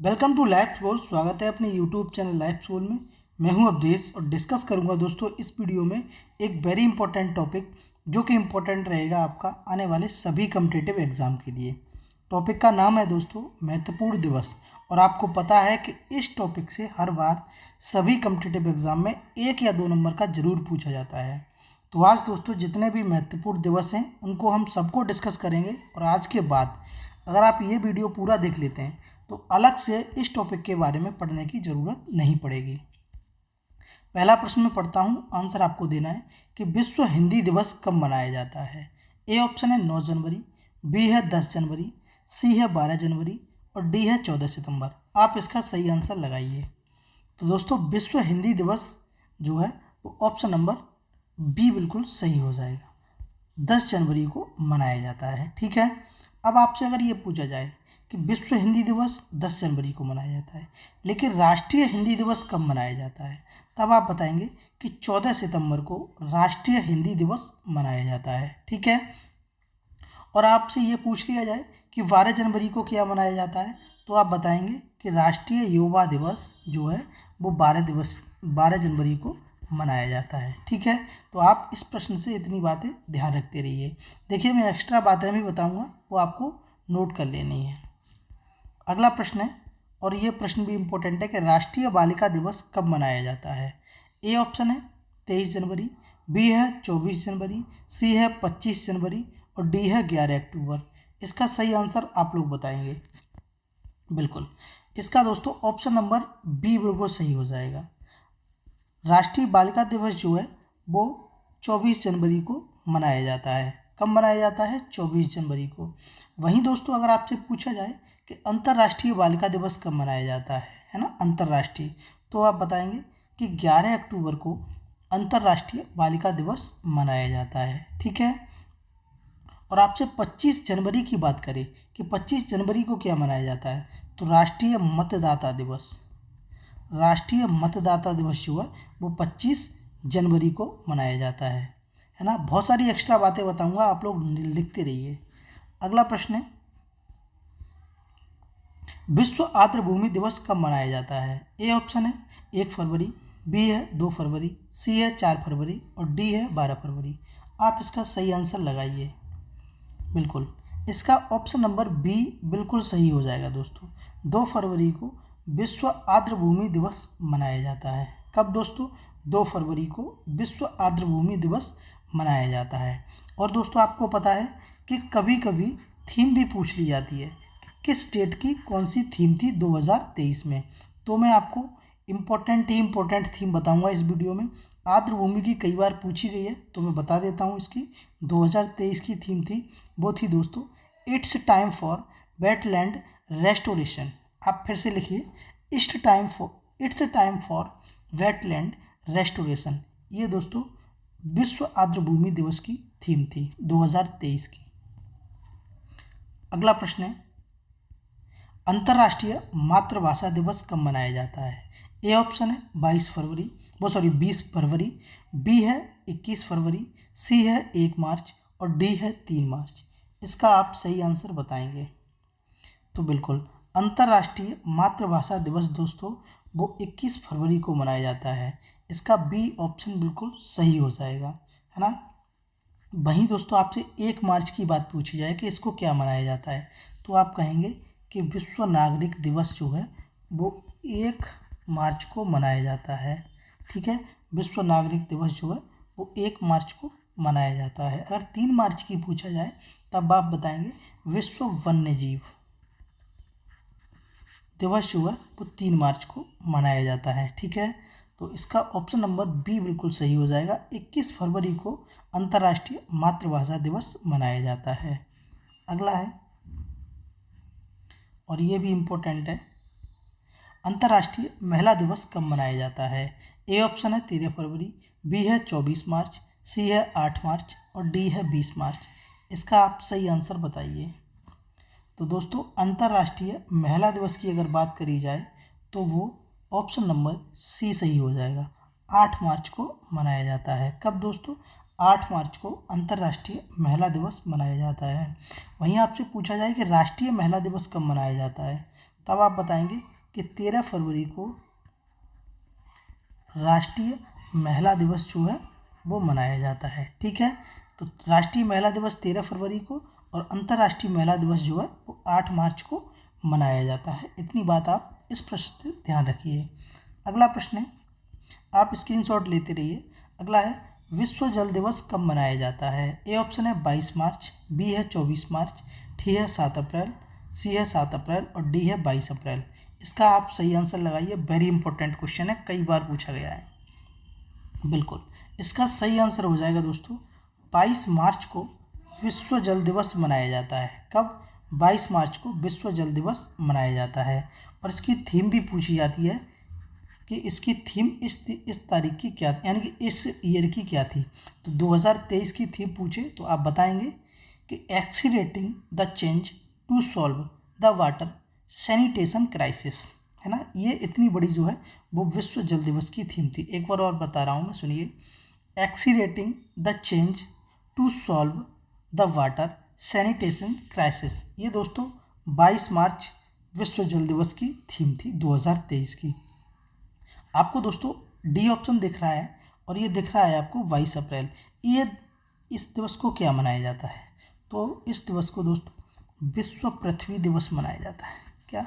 Welcome to life school. स्वागत है अपने यूट्यूब चैनल लाइफ स्कूल में। मैं हूं अवधेश और डिस्कस करूंगा दोस्तों इस वीडियो में एक वेरी इंपॉर्टेंट टॉपिक जो कि इम्पोर्टेंट रहेगा आपका आने वाले सभी कम्पिटिटिव एग्ज़ाम के लिए। टॉपिक का नाम है दोस्तों महत्वपूर्ण दिवस। और आपको पता है कि इस टॉपिक से हर बार सभी कम्पिटिटिव एग्ज़ाम में 1 या 2 नंबर का ज़रूर पूछा जाता है। तो आज दोस्तों जितने भी महत्वपूर्ण दिवस हैं उनको हम सबको डिस्कस करेंगे। और आज के बाद अगर आप ये वीडियो पूरा देख लेते हैं तो अलग से इस टॉपिक के बारे में पढ़ने की ज़रूरत नहीं पड़ेगी। पहला प्रश्न मैं पढ़ता हूँ, आंसर आपको देना है कि विश्व हिंदी दिवस कब मनाया जाता है। ए ऑप्शन है 9 जनवरी, बी है 10 जनवरी, सी है 12 जनवरी और डी है 14 सितंबर। आप इसका सही आंसर लगाइए। तो दोस्तों विश्व हिंदी दिवस जो है वो ऑप्शन नंबर बी बिल्कुल सही हो जाएगा। 10 जनवरी को मनाया जाता है। ठीक है, अब आपसे अगर ये पूछा जाए कि विश्व हिंदी दिवस 10 जनवरी को मनाया जाता है लेकिन राष्ट्रीय हिंदी दिवस कब मनाया जाता है, तब आप बताएंगे कि 14 सितंबर को राष्ट्रीय हिंदी दिवस मनाया जाता है। ठीक है, और आपसे ये पूछ लिया जाए कि 12 जनवरी को क्या मनाया जाता है तो आप बताएंगे कि राष्ट्रीय युवा दिवस जो है वो 12 जनवरी को मनाया जाता है। ठीक है, तो आप इस प्रश्न से इतनी बातें ध्यान रखते रहिए। देखिए मैं एक्स्ट्रा बातें भी बताऊंगा, वो आपको नोट कर लेनी है। अगला प्रश्न है और ये प्रश्न भी इम्पोर्टेंट है कि राष्ट्रीय बालिका दिवस कब मनाया जाता है। ए ऑप्शन है 23 जनवरी, बी है 24 जनवरी, सी है 25 जनवरी और डी है 11 अक्टूबर। इसका सही आंसर आप लोग बताएंगे। बिल्कुल, इसका दोस्तों ऑप्शन नंबर बी बिल्कुल सही हो जाएगा। राष्ट्रीय बालिका दिवस जो है वो 24 जनवरी को मनाया जाता है। कब मनाया जाता है? 24 जनवरी को। वहीं दोस्तों अगर आपसे पूछा जाए कि अंतर्राष्ट्रीय बालिका दिवस कब मनाया जाता है ना, अंतर्राष्ट्रीय, तो आप बताएंगे कि 11 अक्टूबर को अंतर्राष्ट्रीय बालिका दिवस मनाया जाता है। ठीक है, और आपसे 25 जनवरी की बात करें कि 25 जनवरी को क्या मनाया जाता है, तो राष्ट्रीय मतदाता दिवस। राष्ट्रीय मतदाता दिवस जो है वो 25 जनवरी को मनाया जाता है ना। बहुत सारी एक्स्ट्रा बातें बताऊंगा, आप लोग लिखते रहिए। अगला प्रश्न है विश्व आर्द्रभूमि दिवस कब मनाया जाता है। ए ऑप्शन है 1 फरवरी, बी है 2 फरवरी, सी है 4 फरवरी और डी है 12 फरवरी। आप इसका सही आंसर लगाइए। बिल्कुल, इसका ऑप्शन नंबर बी बिल्कुल सही हो जाएगा दोस्तों। 2 फरवरी को विश्व आर्द्रभूमि दिवस मनाया जाता है। कब दोस्तों? 2 फरवरी को विश्व आर्द्रभूमि दिवस मनाया जाता है। और दोस्तों आपको पता है कि कभी कभी थीम भी पूछ ली जाती है कि किस डेट की कौन सी थीम थी 2023 में। तो मैं आपको इम्पोर्टेंट थीम बताऊंगा इस वीडियो में। आर्द्रभूमि की कई बार पूछी गई है तो मैं बता देता हूँ। इसकी 2023 की थीम थी, वो थी दोस्तों it's time for wetland restoration. आप फिर से लिखिए, it's time for wetland restoration. ये दोस्तों विश्व आर्द्रभूमि दिवस की थीम थी 2023 की। अगला प्रश्न है अंतर्राष्ट्रीय मातृभाषा दिवस कब मनाया जाता है। ए ऑप्शन है 20 फरवरी, बी है 21 फरवरी, सी है 1 मार्च और डी है 3 मार्च। इसका आप सही आंसर बताएंगे। तो बिल्कुल अंतर्राष्ट्रीय मातृभाषा दिवस दोस्तों वो 21 फरवरी को मनाया जाता है। इसका बी ऑप्शन बिल्कुल सही हो जाएगा, है ना। वहीं दोस्तों आपसे 1 मार्च की बात पूछी जाए कि इसको क्या मनाया जाता है, तो आप कहेंगे कि विश्व नागरिक दिवस जो है वो 1 मार्च को मनाया जाता है। ठीक है, विश्व नागरिक दिवस जो है वो 1 मार्च को मनाया जाता है। अगर 3 मार्च की पूछा जाए तब आप बताएंगे विश्व वन्य जीव दिवस जो है वो 3 मार्च को मनाया जाता है। ठीक है, तो इसका ऑप्शन नंबर बी बिल्कुल सही हो जाएगा। 21 फरवरी को अंतर्राष्ट्रीय मातृभाषा दिवस मनाया जाता है। अगला है और ये भी इम्पोर्टेंट है, अंतर्राष्ट्रीय महिला दिवस कब मनाया जाता है। ए ऑप्शन है 13 फरवरी, बी है 24 मार्च, सी है 8 मार्च और डी है 20 मार्च। इसका आप सही आंसर बताइए। तो दोस्तों अंतर्राष्ट्रीय महिला दिवस की अगर बात करी जाए तो वो ऑप्शन नंबर सी सही हो जाएगा। 8 मार्च को मनाया जाता है। कब दोस्तों? 8 मार्च को अंतर्राष्ट्रीय महिला दिवस मनाया जाता है। वहीं आपसे पूछा जाए कि राष्ट्रीय महिला दिवस कब मनाया जाता है, तब आप बताएंगे कि 13 फरवरी को राष्ट्रीय महिला दिवस जो है वो मनाया जाता है। ठीक है, तो राष्ट्रीय महिला दिवस 13 फरवरी को और अंतर्राष्ट्रीय महिला दिवस जो है वो 8 मार्च को मनाया जाता है। इतनी बात आप इस प्रश्न से ध्यान रखिए। अगला प्रश्न है, आप स्क्रीनशॉट लेते रहिए। अगला है, विश्व जल दिवस कब मनाया जाता है? ए ऑप्शन है 22 मार्च, बी है 24 मार्च, डी है 7 अप्रैल, सी है 7 अप्रैल और डी है 22 अप्रैल। इसका आप सही आंसर लगाइए। वेरी इंपॉर्टेंट क्वेश्चन है, कई बार पूछा गया है। बिल्कुल, इसका सही आंसर हो जाएगा दोस्तों 22 मार्च को विश्व जल दिवस मनाया जाता है। कब? 22 मार्च को विश्व जल दिवस मनाया जाता है। और इसकी थीम भी पूछी जाती है कि इसकी थीम इस तारीख की क्या, यानी कि इस ईयर की क्या थी। तो 2023 की थीम पूछे तो आप बताएंगे कि accelerating the change to solve the water sanitation crisis, है ना। ये इतनी बड़ी जो है वो विश्व जल दिवस की थीम थी। एक बार और बता रहा हूँ मैं, सुनिए। Accelerating the change to solve the water sanitation crisis, ये दोस्तों 22 मार्च विश्व जल दिवस की थीम थी 2023 की। आपको दोस्तों डी ऑप्शन दिख रहा है और ये दिख रहा है आपको 22 अप्रैल। ये इस दिवस को क्या मनाया जाता है? तो इस दिवस को दोस्तों विश्व पृथ्वी दिवस मनाया जाता है। क्या?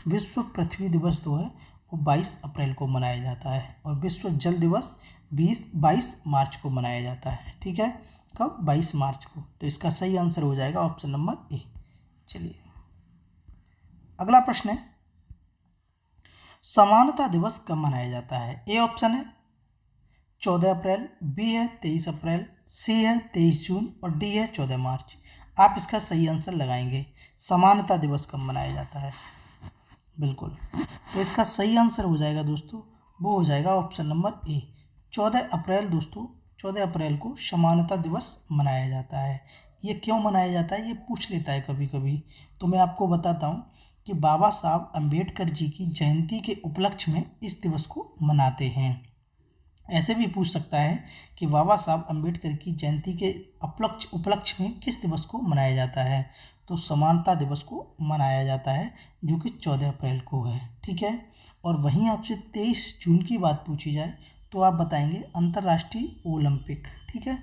विश्व पृथ्वी दिवस जो है वो 22 अप्रैल को मनाया जाता है और विश्व जल दिवस 22 मार्च को मनाया जाता है। ठीक है, कब? 22 मार्च को। तो इसका सही आंसर हो जाएगा ऑप्शन नंबर ए। चलिए अगला प्रश्न है, समानता दिवस कब मनाया जाता है? ए ऑप्शन है 14 अप्रैल, बी है 23 अप्रैल, सी है 23 जून और डी है 14 मार्च। आप इसका सही आंसर लगाएंगे। समानता दिवस कब मनाया जाता है? बिल्कुल, तो इसका सही आंसर हो जाएगा दोस्तों, वो हो जाएगा ऑप्शन नंबर ए, 14 अप्रैल। दोस्तों 14 अप्रैल को समानता दिवस मनाया जाता है। ये क्यों मनाया जाता है ये पूछ लेता है कभी कभी, तो मैं आपको बताता हूँ कि बाबा साहब अम्बेडकर जी की जयंती के उपलक्ष्य में इस दिवस को मनाते हैं। ऐसे भी पूछ सकता है कि बाबा साहब अम्बेडकर की जयंती के उपलक्ष्य में किस दिवस को मनाया जाता है? तो समानता दिवस को मनाया जाता है जो कि 14 अप्रैल को है। ठीक है, और वहीं आपसे 23 जून की बात पूछी जाए तो आप बताएंगे अंतर्राष्ट्रीय ओलंपिक। ठीक है,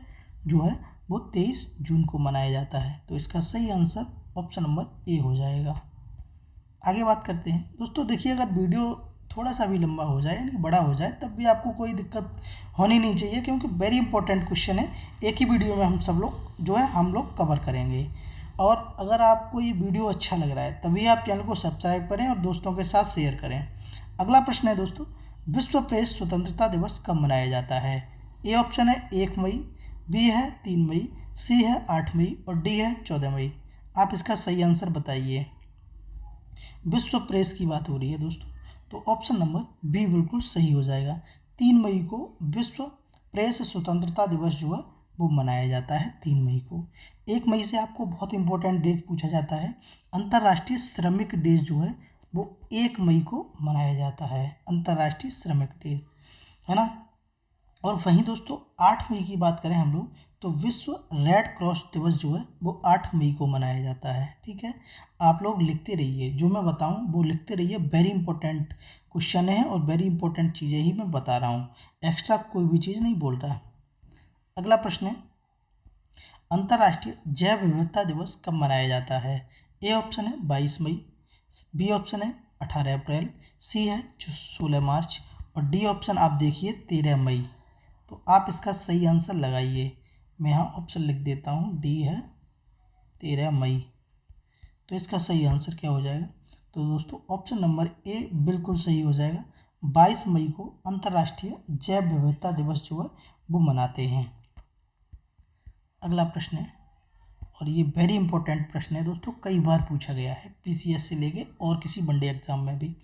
जो है वो 23 जून को मनाया जाता है। तो इसका सही आंसर ऑप्शन नंबर ए हो जाएगा। आगे बात करते हैं दोस्तों। देखिए, अगर वीडियो थोड़ा सा भी लंबा हो जाए यानी कि बड़ा हो जाए तब भी आपको कोई दिक्कत होनी नहीं चाहिए, क्योंकि वेरी इंपॉर्टेंट क्वेश्चन है। एक ही वीडियो में हम सब लोग जो है हम लोग कवर करेंगे। और अगर आपको ये वीडियो अच्छा लग रहा है तभी आप चैनल को सब्सक्राइब करें और दोस्तों के साथ शेयर करें। अगला प्रश्न है दोस्तों, विश्व प्रेस स्वतंत्रता दिवस कब मनाया जाता है? ए ऑप्शन है 1 मई, बी है 3 मई, सी है 8 मई और डी है 14 मई। आप इसका सही आंसर बताइए। विश्व प्रेस की बात हो रही है दोस्तों, तो ऑप्शन नंबर बी बिल्कुल सही हो जाएगा। 3 मई को विश्व प्रेस स्वतंत्रता दिवस जो है वो मनाया जाता है 3 मई को। 1 मई से आपको बहुत इंपॉर्टेंट डेट पूछा जाता है। अंतर्राष्ट्रीय श्रमिक डे जो है वो 1 मई को मनाया जाता है, अंतर्राष्ट्रीय श्रमिक डे, है ना। और वहीं दोस्तों 8 मई की बात करें हम लोग तो विश्व रेड क्रॉस दिवस जो है वो 8 मई को मनाया जाता है। ठीक है, आप लोग लिखते रहिए, जो मैं बताऊं वो लिखते रहिए। वेरी इंपॉर्टेंट क्वेश्चन है और वेरी इंपॉर्टेंट चीज़ें ही मैं बता रहा हूँ, एक्स्ट्रा कोई भी चीज़ नहीं बोल रहा। अगला प्रश्न है, अंतर्राष्ट्रीय जैव विविधता दिवस कब मनाया जाता है? ए ऑप्शन है 22 मई, बी ऑप्शन है 18 अप्रैल, सी है 16 मार्च और डी ऑप्शन आप देखिए 13 मई। तो आप इसका सही आंसर लगाइए। मैं यहाँ ऑप्शन लिख देता हूँ, डी है 13 मई। तो इसका सही आंसर क्या हो जाएगा? तो दोस्तों ऑप्शन नंबर ए बिल्कुल सही हो जाएगा। 22 मई को अंतर्राष्ट्रीय जैव विविधता दिवस जो है वो मनाते हैं। अगला प्रश्न है, और ये वेरी इंपॉर्टेंट प्रश्न है दोस्तों, कई बार पूछा गया है पीसीएस से लेके और किसी वनडे एग्जाम में भी।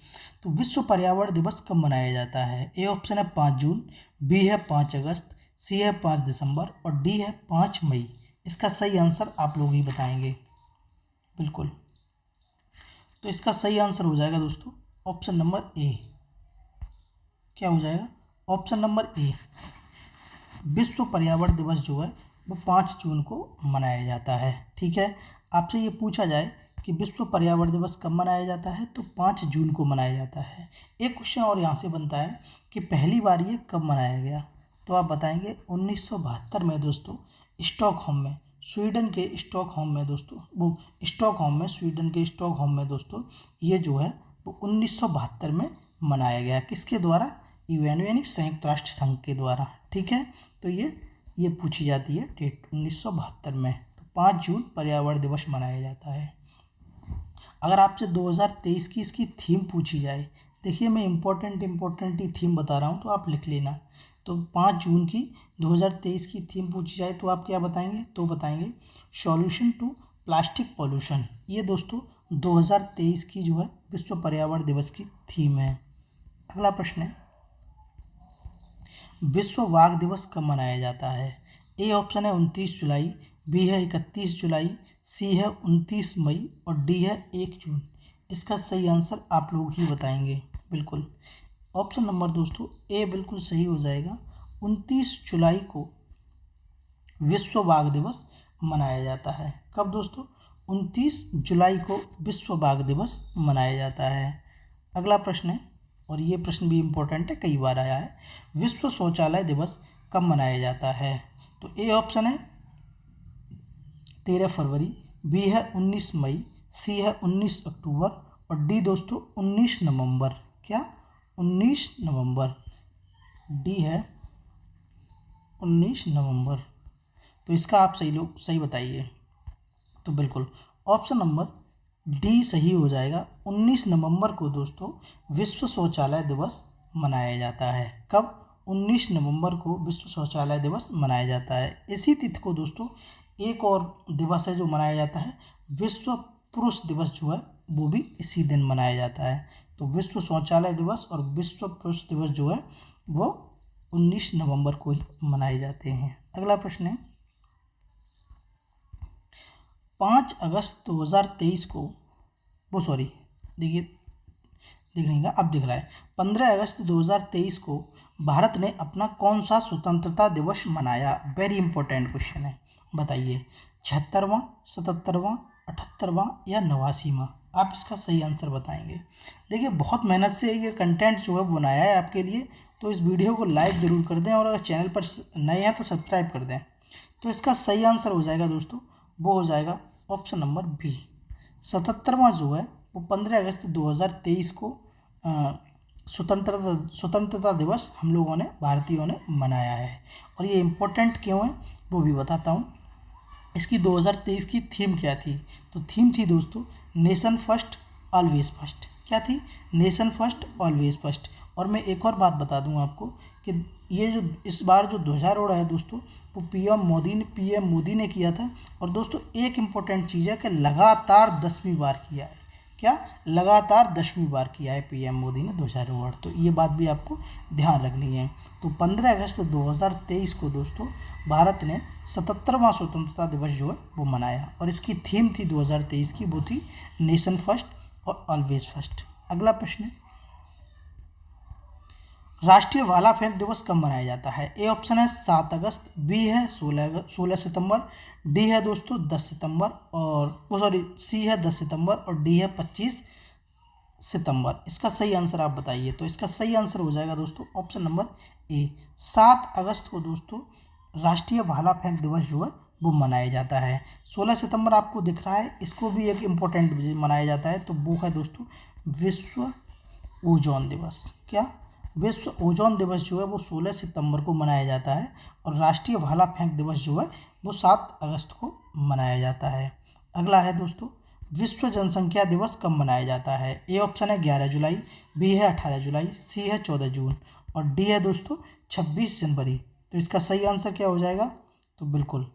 तो विश्व पर्यावरण दिवस कब मनाया जाता है? ए ऑप्शन है 5 जून, बी है 5 अगस्त, सी है 5 दिसंबर और डी है 5 मई। इसका सही आंसर आप लोग ही बताएंगे। बिल्कुल, तो इसका सही आंसर हो जाएगा दोस्तों ऑप्शन नंबर ए। क्या हो जाएगा? ऑप्शन नंबर ए, विश्व पर्यावरण दिवस जो है वो 5 जून को मनाया जाता है। ठीक है, आपसे ये पूछा जाए कि विश्व पर्यावरण दिवस कब मनाया जाता है, तो 5 जून को मनाया जाता है। एक क्वेश्चन और यहाँ से बनता है कि पहली बार ये कब मनाया गया, तो आप बताएंगे 1972 में दोस्तों, स्टॉकहोम में, स्वीडन के स्टॉकहोम में दोस्तों, वो स्टॉकहोम में, स्वीडन के स्टॉकहोम में दोस्तों ये जो है वो 1972 में मनाया गया। किसके द्वारा? यूएनओ यानी संयुक्त राष्ट्र संघ के द्वारा। ठीक है, तो ये पूछी जाती है डेट 1972 में। तो 5 जून पर्यावरण दिवस मनाया जाता है। अगर आपसे 2023 की इसकी थीम पूछी जाए, देखिए मैं इम्पोर्टेंट ही थीम बता रहा हूँ तो आप लिख लेना। तो 5 जून की 2023 की थीम पूछी जाए तो आप क्या बताएंगे? तो बताएंगे सॉल्यूशन टू प्लास्टिक पॉल्यूशन। ये दोस्तों 2023 की जो है विश्व पर्यावरण दिवस की थीम है। अगला प्रश्न है, विश्व बाघ दिवस कब मनाया जाता है? ए ऑप्शन है 29 जुलाई, बी है 31 जुलाई, सी है 29 मई और डी है 1 जून। इसका सही आंसर आप लोग ही बताएंगे। बिल्कुल ऑप्शन नंबर दोस्तों ए बिल्कुल सही हो जाएगा। 29 जुलाई को विश्व बाघ दिवस मनाया जाता है। कब दोस्तों? 29 जुलाई को विश्व बाघ दिवस मनाया जाता है। अगला प्रश्न है, और ये प्रश्न भी इम्पोर्टेंट है, कई बार आया है, विश्व शौचालय दिवस कब मनाया जाता है? तो ए ऑप्शन है 13 फरवरी, बी है 19 मई, सी है 19 अक्टूबर और डी दोस्तों 19 नवंबर। क्या? 19 नवंबर। डी है 19 नवंबर। तो इसका आप सही बताइए। तो बिल्कुल ऑप्शन नंबर डी सही हो जाएगा। 19 नवंबर को दोस्तों विश्व शौचालय दिवस मनाया जाता है। कब? 19 नवंबर को विश्व शौचालय दिवस मनाया जाता है। इसी तिथि को दोस्तों एक और दिवस है जो मनाया जाता है, विश्व पुरुष दिवस जो है वो भी इसी दिन मनाया जाता है। तो विश्व शौचालय दिवस और विश्व पुरुष दिवस जो है वो 19 नवंबर को ही मनाए जाते हैं। अगला प्रश्न है, 5 अगस्त 2023 को दिख नहीं अब दिख रहा है। 15 अगस्त 2023 को भारत ने अपना कौन सा स्वतंत्रता दिवस मनाया? वेरी इंपॉर्टेंट क्वेश्चन है, बताइए 76वां, 77वां, 78वां या 89वां? आप इसका सही आंसर बताएंगे। देखिए बहुत मेहनत से ये कंटेंट जो है बनाया है आपके लिए, तो इस वीडियो को लाइक ज़रूर कर दें और अगर चैनल पर नए हैं तो सब्सक्राइब कर दें। तो इसका सही आंसर हो जाएगा दोस्तों, वो हो जाएगा ऑप्शन नंबर बी। 77वां जो है वो 15 अगस्त 2023 को स्वतंत्रता दिवस हम लोगों ने, भारतीयों ने मनाया है। और ये इम्पोर्टेंट क्यों है वो भी बताता हूँ। इसकी 2023 की थीम क्या थी? तो थीम थी दोस्तों नेशन फर्स्ट ऑलवेज फर्स्ट। क्या थी? Nation first always first. और मैं एक और बात बता दूं आपको कि ये जो इस बार जो ध्वजारोहण है दोस्तों वो पीएम मोदी ने किया था। और दोस्तों एक इम्पोर्टेंट चीज़ है कि लगातार 10वीं बार किया है। क्या? लगातार 10वीं बार किया है पीएम मोदी ने ध्वजारोहण। तो ये बात भी आपको ध्यान रखनी है। तो 15 अगस्त 2023 को दोस्तों भारत ने 77वां स्वतंत्रता दिवस जो है वो मनाया और इसकी थीम थी 2023 की, वो थी नेशन फर्स्ट और ऑलवेज फर्स्ट। अगला प्रश्न है, राष्ट्रीय भाला फेंक दिवस कब मनाया जाता है? ए ऑप्शन है 7 अगस्त, बी है 16 सितंबर, डी है दोस्तों 10 सितंबर और सी है 10 सितंबर और डी है 25 सितंबर। इसका सही आंसर आप बताइए। तो इसका सही आंसर हो जाएगा दोस्तों ऑप्शन नंबर ए, 7 अगस्त को दोस्तों राष्ट्रीय भाला फेंक दिवस जो है वो मनाया जाता है। 16 सितंबर आपको दिख रहा है, इसको भी एक इम्पोर्टेंट मनाया जाता है, तो वो है दोस्तों विश्व ओजोन दिवस। क्या? विश्व ओजोन दिवस जो है वो 16 सितंबर को मनाया जाता है और राष्ट्रीय भाला फेंक दिवस जो है वो 7 अगस्त को मनाया जाता है। अगला है दोस्तों, विश्व जनसंख्या दिवस कब मनाया जाता है? ए ऑप्शन है 11 जुलाई, बी है 18 जुलाई, सी है 14 जून और डी है दोस्तों 26 जनवरी। तो इसका सही आंसर क्या हो जाएगा? तो बिल्कुल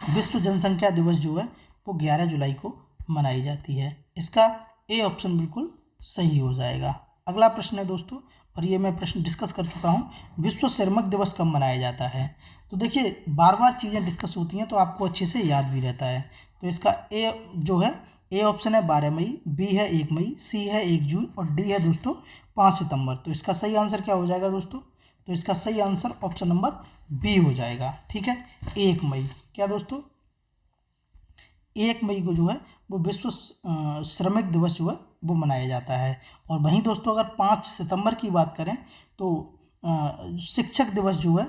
विश्व जनसंख्या दिवस जो है वो 11 जुलाई को मनाई जाती है। इसका ए ऑप्शन बिल्कुल सही हो जाएगा। अगला प्रश्न है दोस्तों, और ये मैं प्रश्न डिस्कस कर चुका हूँ, विश्व सिरमक दिवस कब मनाया जाता है? तो देखिए बार बार चीज़ें डिस्कस होती हैं तो आपको अच्छे से याद भी रहता है। तो इसका ए जो है, ए ऑप्शन है 12 मई, बी है 1 मई, सी है 1 जून और डी है दोस्तों 5 सितंबर। तो इसका सही आंसर क्या हो जाएगा दोस्तों? तो इसका सही आंसर ऑप्शन नंबर बी हो जाएगा। ठीक है, 1 मई। क्या दोस्तों? 1 मई को जो है वो विश्व श्रमिक दिवस जो है वो मनाया जाता है। और वहीं दोस्तों अगर 5 सितंबर की बात करें तो शिक्षक दिवस जो है,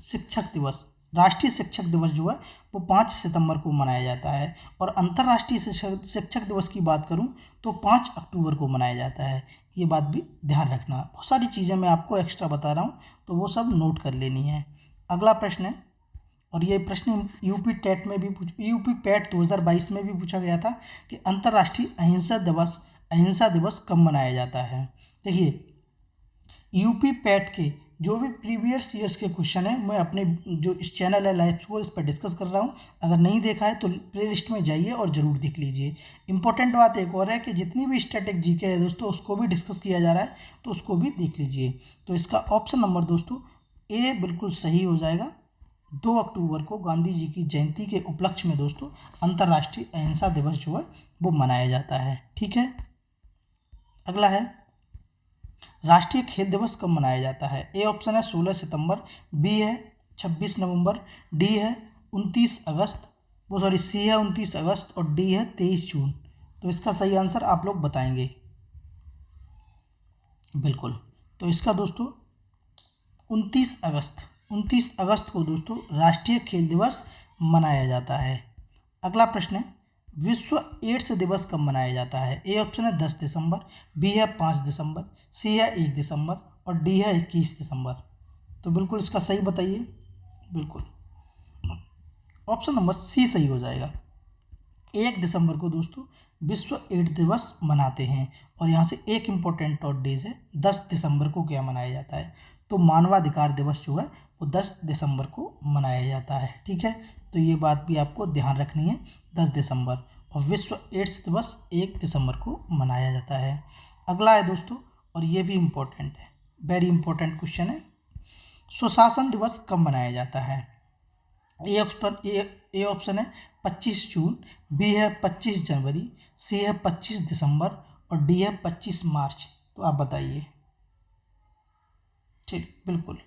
शिक्षक दिवस, राष्ट्रीय शिक्षक दिवस जो है वो 5 सितंबर को मनाया जाता है। और अंतर्राष्ट्रीय शिक्षक दिवस की बात करूं तो 5 अक्टूबर को मनाया जाता है। ये बात भी ध्यान रखना। बहुत सारी चीज़ें मैं आपको एक्स्ट्रा बता रहा हूँ तो वो सब नोट कर लेनी है। अगला प्रश्न है, और ये प्रश्न यूपी टेट में भी यूपी पैट 2022 में भी पूछा गया था कि अंतर्राष्ट्रीय अहिंसा दिवस कब मनाया जाता है। देखिए, यूपी पैट के जो भी प्रीवियस ईयर्स के क्वेश्चन है मैं अपने जो इस चैनल है लाइफ को इस पर डिस्कस कर रहा हूँ। अगर नहीं देखा है तो प्लेलिस्ट में जाइए और ज़रूर देख लीजिए। इंपॉर्टेंट बात एक और है कि जितनी भी स्टैटिक जीके है दोस्तों उसको भी डिस्कस किया जा रहा है तो उसको भी देख लीजिए। तो इसका ऑप्शन नंबर दोस्तों ए बिल्कुल सही हो जाएगा। 2 अक्टूबर को गांधी जी की जयंती के उपलक्ष्य में दोस्तों अंतर्राष्ट्रीय अहिंसा दिवस जो है वो मनाया जाता है। ठीक है। अगला है, राष्ट्रीय खेल दिवस कब मनाया जाता है। ए ऑप्शन है 16 सितंबर, बी है 26 नवंबर, डी है 29 अगस्त, सी है 29 अगस्त और डी है 23 जून। तो इसका सही आंसर आप लोग बताएंगे। बिल्कुल, तो इसका दोस्तों 29 अगस्त को दोस्तों राष्ट्रीय खेल दिवस मनाया जाता है। अगला प्रश्न है, विश्व एड्स दिवस कब मनाया जाता है। ए ऑप्शन है 10 दिसंबर, बी है 5 दिसंबर, सी है 1 दिसंबर और डी है 21 दिसंबर। तो बिल्कुल इसका सही बताइए। बिल्कुल ऑप्शन नंबर सी सही हो जाएगा। 1 दिसंबर को दोस्तों विश्व एड्स दिवस मनाते हैं। और यहाँ से एक इम्पोर्टेंट और डेज है, 10 दिसंबर को क्या मनाया जाता है, तो मानवाधिकार दिवस जो है वो 10 दिसंबर को मनाया जाता है। ठीक है, तो ये बात भी आपको ध्यान रखनी है, 10 दिसंबर। और विश्व एड्स दिवस 1 दिसंबर को मनाया जाता है। अगला है दोस्तों, और ये भी इम्पोर्टेंट है, वेरी इंपॉर्टेंट क्वेश्चन है, सुशासन दिवस कब मनाया जाता है। ए ऑप्शन है 25 जून, बी है 25 जनवरी, सी है 25 दिसंबर और डी है 25 मार्च। तो आप बताइए। ठीक, बिल्कुल,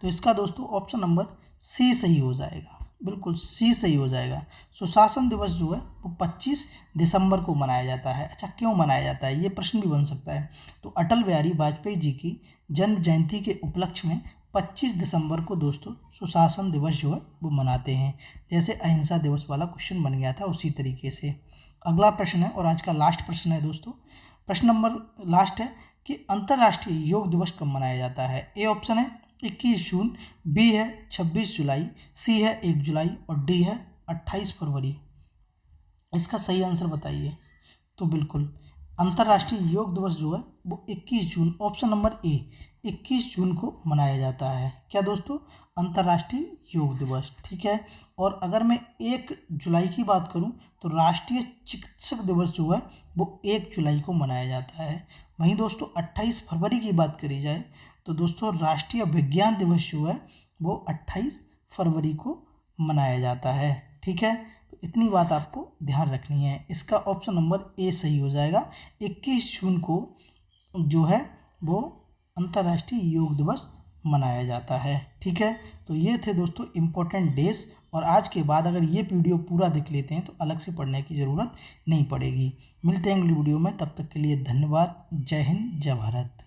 तो इसका दोस्तों ऑप्शन नंबर सी सही हो जाएगा। बिल्कुल सी सही हो जाएगा। सुशासन दिवस जो है वो 25 दिसंबर को मनाया जाता है। अच्छा, क्यों मनाया जाता है, ये प्रश्न भी बन सकता है। तो अटल बिहारी वाजपेयी जी की जन्म जयंती के उपलक्ष्य में 25 दिसंबर को दोस्तों सुशासन दिवस जो है वो मनाते हैं। जैसे अहिंसा दिवस वाला क्वेश्चन बन गया था उसी तरीके से। अगला प्रश्न है, और आज का लास्ट प्रश्न है दोस्तों, प्रश्न नंबर लास्ट है कि अंतर्राष्ट्रीय योग दिवस कब मनाया जाता है। ए ऑप्शन है 21 जून, बी है 26 जुलाई, सी है 1 जुलाई और डी है 28 फरवरी। इसका सही आंसर बताइए। तो बिल्कुल अंतर्राष्ट्रीय योग दिवस जो है वो 21 जून, ऑप्शन नंबर ए 21 जून को मनाया जाता है। क्या दोस्तों, अंतर्राष्ट्रीय योग दिवस। ठीक है। और अगर मैं 1 जुलाई की बात करूं तो राष्ट्रीय चिकित्सक दिवस जो है वो 1 जुलाई को मनाया जाता है। वहीं दोस्तों 28 फरवरी की बात करी जाए तो दोस्तों राष्ट्रीय विज्ञान दिवस जो है वो 28 फरवरी को मनाया जाता है। ठीक है, तो इतनी बात आपको ध्यान रखनी है। इसका ऑप्शन नंबर ए सही हो जाएगा। 21 जून को जो है वो अंतर्राष्ट्रीय योग दिवस मनाया जाता है। ठीक है, तो ये थे दोस्तों इम्पोर्टेंट डेज। और आज के बाद अगर ये वीडियो पूरा देख लेते हैं तो अलग से पढ़ने की ज़रूरत नहीं पड़ेगी। मिलते हैं अगली वीडियो में, तब तक के लिए धन्यवाद। जय हिंद, जय भारत।